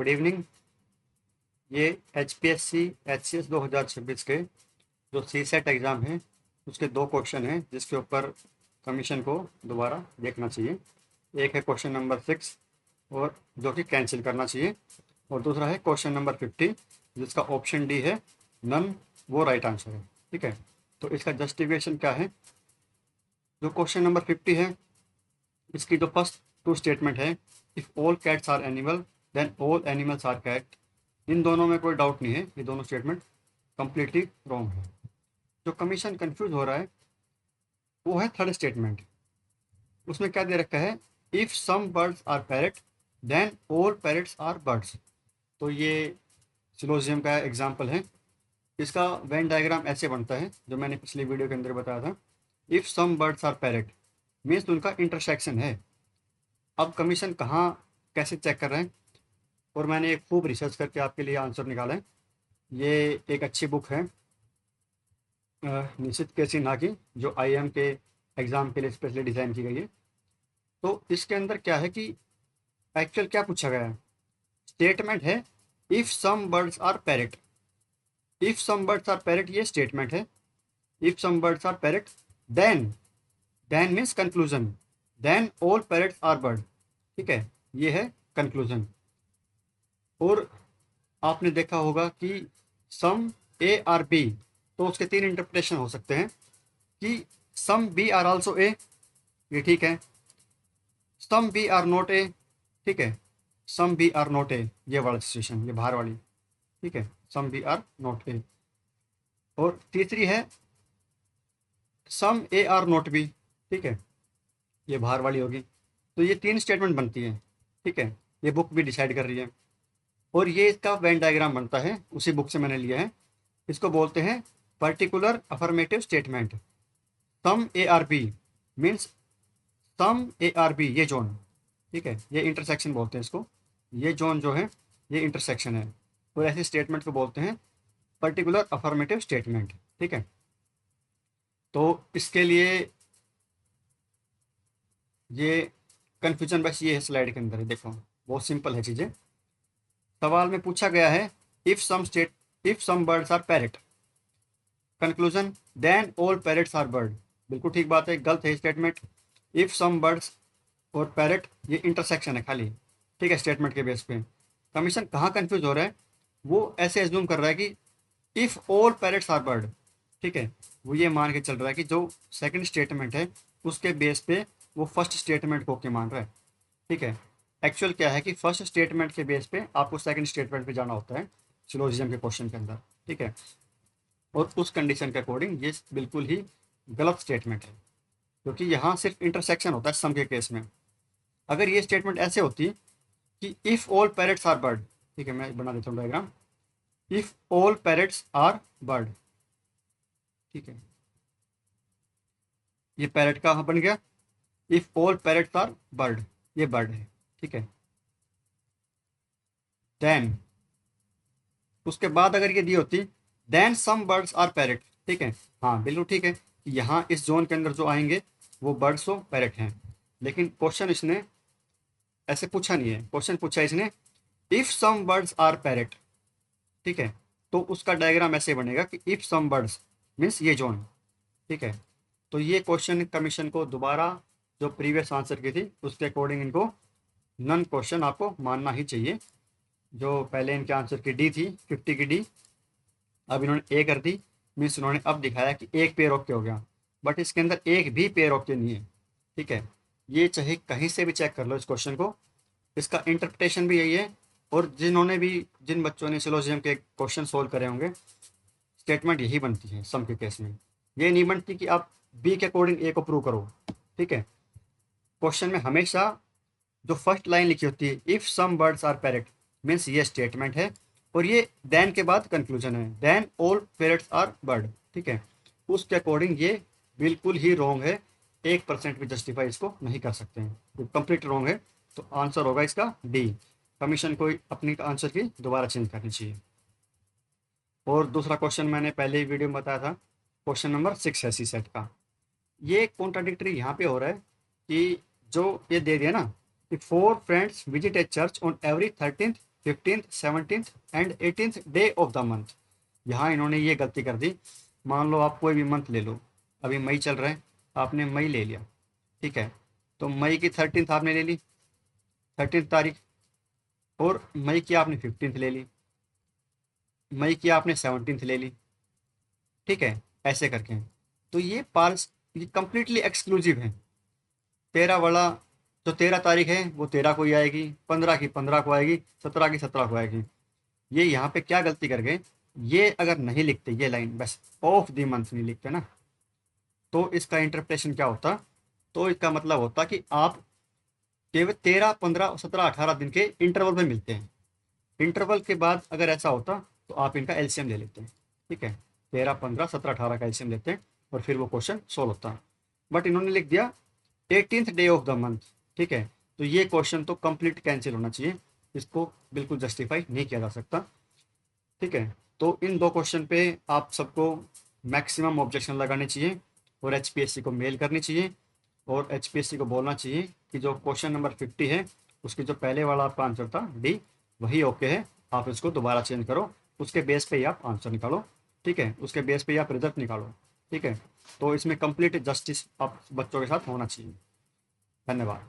Good evening. ये HPSC HCS 2026 के जो CSET एग्ज़ाम है उसके दो क्वेश्चन हैं जिसके ऊपर कमीशन को दोबारा देखना चाहिए। एक है क्वेश्चन नंबर 6 और जो कि कैंसिल करना चाहिए, और दूसरा है क्वेश्चन नंबर 50 जिसका ऑप्शन डी है नन, वो राइट आंसर है। ठीक है, तो इसका जस्टिफिकेशन क्या है। जो क्वेश्चन नंबर 50 है इसकी जो फर्स्ट टू स्टेटमेंट है, if all cats are animal then all animals are cat, इन दोनों में कोई डाउट नहीं है, ये दोनों स्टेटमेंट कंप्लीटली रॉन्ग है। जो कमीशन कंफ्यूज हो रहा है वो है थर्ड स्टेटमेंट। उसमें क्या दे रखा है, if some birds are parrot then all parrots are birds. तो ये सिलोजियम का एग्जाम्पल है। इसका वेन डायग्राम ऐसे बनता है जो मैंने पिछली वीडियो के अंदर बताया था। If some birds are parrot means उनका इंटरसेक्शन है। अब कमीशन कहाँ कैसे चेक कर रहे हैं, और मैंने एक खूब रिसर्च करके आपके लिए आंसर निकाला है। ये एक अच्छी बुक है निशित के सिन्हा की, जो IIM के एग्ज़ाम के लिए स्पेशली डिज़ाइन की गई है। तो इसके अंदर क्या है कि एक्चुअल क्या पूछा गया है, स्टेटमेंट है if some birds are parrot. If some birds are parrot ये स्टेटमेंट है। If some birds are parrot then, then means conclusion, then all parrots are bird. ठीक है, ये है कंक्लूजन। और आपने देखा होगा कि सम A आर B, तो उसके तीन इंटरप्रिटेशन हो सकते हैं कि सम B आर आल्सो A, ये ठीक है। सम B आर नॉट A, ठीक है। सम B आर नॉट A, ये वाला सिचुएशन, ये बाहर वाली, ठीक है। सम B आर नॉट A। और तीसरी है सम A आर नॉट B, ठीक है, ये बाहर वाली होगी। तो ये तीन स्टेटमेंट बनती है, ठीक है। ये बुक भी डिसाइड कर रही है। और ये इसका वेन डायग्राम बनता है, उसी बुक से मैंने लिया है। इसको बोलते हैं particular affirmative statement. Some A are B means some A are B, ये जोन, ठीक है, ये इंटरसेक्शन बोलते हैं इसको। ये जोन जो है ये इंटरसेक्शन है, और ऐसे स्टेटमेंट को बोलते हैं पर्टिकुलर अफर्मेटिव स्टेटमेंट। ठीक है, तो इसके लिए ये कन्फ्यूजन बस ये है स्लाइड के अंदर, देखो बहुत सिंपल है चीज़ें। सवाल में पूछा गया है if some birds are parrot, conclusion then all parrots are bird. बिल्कुल ठीक बात है, गलत है स्टेटमेंट। इफ़ सम बर्ड्स और पैरट ये इंटरसेक्शन है खाली, ठीक है, स्टेटमेंट के बेस पे। कमीशन कहाँ कंफ्यूज हो रहा है, वो ऐसे एज्यूम कर रहा है कि if all parrots are bird, ठीक है, वो ये मान के चल रहा है कि जो सेकंड स्टेटमेंट है उसके बेस पे वो फर्स्ट स्टेटमेंट को ओके मान रहा है। ठीक है, एक्चुअल क्या है कि फर्स्ट स्टेटमेंट के बेस पे आपको सेकंड स्टेटमेंट पे जाना होता है सिलोजिज्म के क्वेश्चन के अंदर, ठीक है। और उस कंडीशन के अकॉर्डिंग ये बिल्कुल ही गलत स्टेटमेंट है, क्योंकि यहाँ सिर्फ इंटरसेक्शन होता है सम के केस में। अगर ये स्टेटमेंट ऐसे होती कि if all parrots are bird, ठीक है, मैं बना देता हूँ diagram. If all parrots are bird, ठीक है, ये पैरट का बन गया। If all parrots are bird, ये बर्ड है, ठीक है। देन उसके बाद अगर ये दी होती then some birds are parrot, ठीक है, हाँ बिल्कुल ठीक है कि यहाँ इस जोन के अंदर जो आएंगे वो बर्ड्स और पैरट हैं। लेकिन क्वेश्चन इसने ऐसे पूछा नहीं है, क्वेश्चन पूछा इसने if some birds are parrot, ठीक है। तो उसका डायग्राम ऐसे बनेगा कि इफ़ सम बर्ड्स मीन्स ये जोन, ठीक है। तो ये क्वेश्चन कमीशन को दोबारा जो प्रीवियस आंसर की थी उसके अकॉर्डिंग इनको नन क्वेश्चन आपको मानना ही चाहिए। जो पहले इनके आंसर की डी थी 50 की डी, अब इन्होंने ए कर दी, मीन्स इन्होंने अब दिखाया कि एक पेयर ओके हो गया, बट इसके अंदर एक भी पेयर ओके नहीं है, ठीक है। ये चाहे कहीं से भी चेक कर लो इस क्वेश्चन को, इसका इंटरप्रिटेशन भी यही है। और जिन्होंने भी, जिन बच्चों ने सिलोजियम के क्वेश्चन सोल्व करे होंगे, स्टेटमेंट यही बनती है सम के केस में। ये नहीं बनती कि आप बी के अकॉर्डिंग ए को प्रूव करो, ठीक है। क्वेश्चन में हमेशा जो फर्स्ट लाइन लिखी होती है if some birds are parrot means ये स्टेटमेंट है, और ये देन के बाद कंक्लूजन है, then all parrots are bird, ठीक है। उसके अकॉर्डिंग ये बिल्कुल ही रॉन्ग है, 1% भी जस्टिफाई इसको नहीं कर सकते हैं, तो कंप्लीट रॉन्ग है। तो आंसर होगा इसका डी। कमीशन को अपनी आंसर की दोबारा चेंज करनी चाहिए। और दूसरा क्वेश्चन मैंने पहले ही वीडियो में बताया था, क्वेश्चन नंबर 6 है CSET का। ये कॉन्ट्राडिक्टरी यहाँ पे हो रहा है कि जो ये दे दिया ना कि 4 friends visit A church on every 13th 15th, 17th and 18th day of the month. यहाँ इन्होंने ये गलती कर दी। मान लो आप कोई भी मंथ ले लो, अभी मई चल रहा है, आपने मई ले लिया, ठीक है, तो मई की 13th आपने ले ली, 13th तारीख, और मई की आपने 15th ले ली, मई की आपने 17th ले ली, ठीक है, ऐसे करके। तो ये कंप्लीटली एक्सक्लूसिव है। 13 वाला, जो 13 तारीख है वो 13 को ही आएगी, 15 की 15 को आएगी, 17 की 17 को आएगी। ये यहाँ पे क्या गलती कर गए, ये अगर नहीं लिखते ये लाइन, बस ऑफ द मंथ नहीं लिखते ना, तो इसका इंटरप्रिटेशन क्या होता, तो इसका मतलब होता कि आप केवल 13, 15, 17, 18 दिन के इंटरवल में मिलते हैं। इंटरवल के बाद अगर ऐसा होता तो आप इनका एलसीएम ले लेते हैं, ठीक है, 13, 15, 17, 18 का एलसीएम लेते हैं और फिर वो क्वेश्चन सोल्व होता। बट इन्होंने लिख दिया 18th day of the month, ठीक है, तो ये क्वेश्चन तो कंप्लीट कैंसिल होना चाहिए, इसको बिल्कुल जस्टिफाई नहीं किया जा सकता, ठीक है। तो इन दो क्वेश्चन पे आप सबको मैक्सिमम ऑब्जेक्शन लगाने चाहिए और एचपीएससी को मेल करनी चाहिए और एचपीएससी को बोलना चाहिए कि जो क्वेश्चन नंबर 50 है उसकी जो पहले वाला आपका आंसर था डी, वही ओके है, आप इसको दोबारा चेंज करो, उसके बेस पे ही आप आंसर निकालो, ठीक है, उसके बेस पे ही आप रिजल्ट निकालो, ठीक है। तो इसमें कंप्लीट जस्टिस आप बच्चों के साथ होना चाहिए। धन्यवाद।